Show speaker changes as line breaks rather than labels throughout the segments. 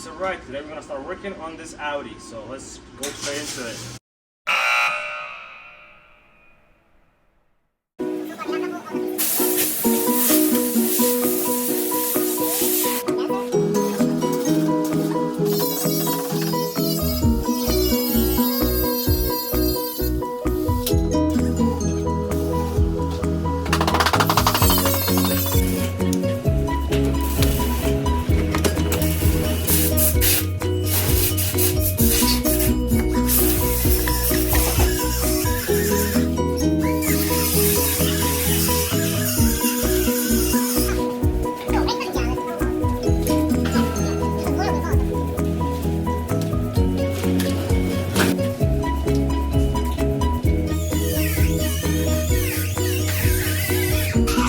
guys, alright, today we're gonna start working on this Audi, so let's go straight into it.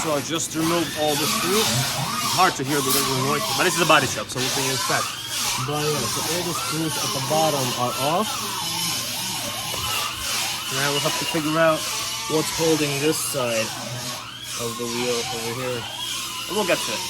So I just removed all the screws. It's hard to hear because of the noise, but this is a body shop, so what can you expect? But yeah, so all the screws at the bottom are off. Now we'll have to figure out what's holding this side of the wheel over here. And we'll get to it.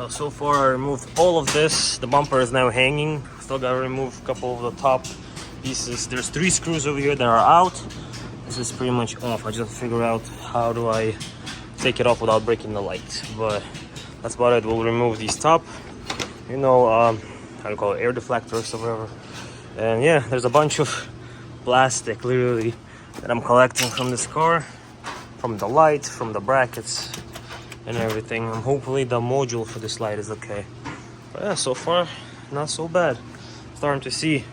So far I removed all of this. The bumper is now hanging. Still gotta remove a couple of the top pieces. There's 3 screws over here that are out. This is pretty much off. I just figure out how do I take it off without breaking the light. But that's about it. We'll remove these top, you know, how do you call it, air deflectors or whatever. And yeah, there's a bunch of plastic literally that I'm collecting from this car, from the light, from the brackets and everything. And hopefully the module for this light is okay. But yeah, so far not so bad. Starting to see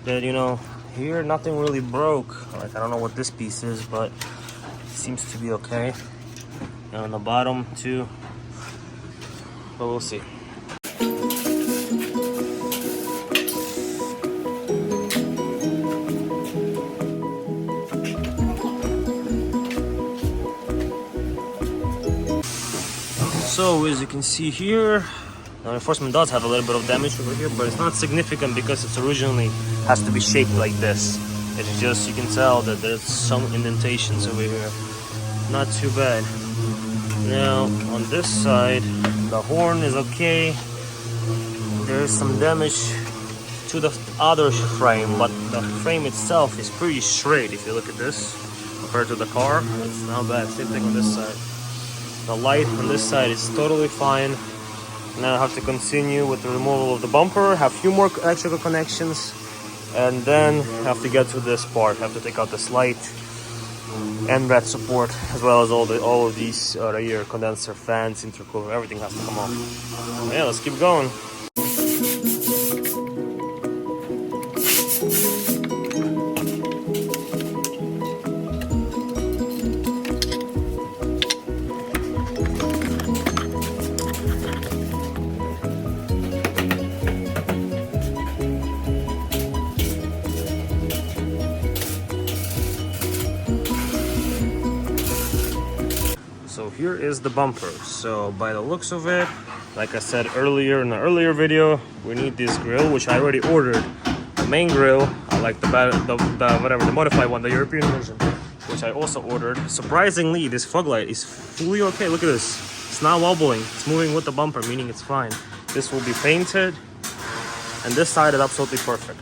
that, you know, here nothing really broke. Like, I don't know what this piece is, but it seems to be okay. And on the bottom too, but we'll see. So as you can see here, the reinforcement does have a little bit of damage over here, but it's not significant because it's originally has to be shaped like this. It's just, you can tell that there's some indentations over here. Not too bad. Now on this side, the horn is okay. There's some damage to the other frame, but the frame itself is pretty straight. If you look at this compared to the car, it's not bad. Same thing on this side. The light on this side is totally fine. Now I have to continue with the removal of the bumper, have a few more electrical connections, and then have to get to this part. Have to take out this light and that support, as well as all of these rear condenser fans, intercooler, everything has to come off. Yeah, let's keep going. So here is the bumper. So by the looks of it, like I said earlier in the earlier video, we need this grill, which I already ordered. The main grill, like the modified one, the European version, which I also ordered. Surprisingly, this fog light is fully okay. Look at this. It's not wobbling. It's moving with the bumper, meaning it's fine. This will be painted, and this side is absolutely perfect.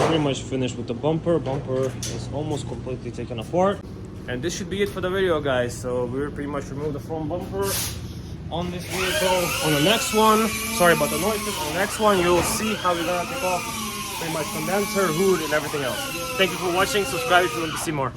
pretty much finished with the bumper. Bumper is almost completely taken apart. And this should be it for the video, guys. So we're pretty much removed the front bumper on this vehicle. On the next one, sorry about the noises, on the next one you'll see how we're gonna take off pretty much condenser, hood, and everything else. Thank you for watching. Subscribe if you want to see more.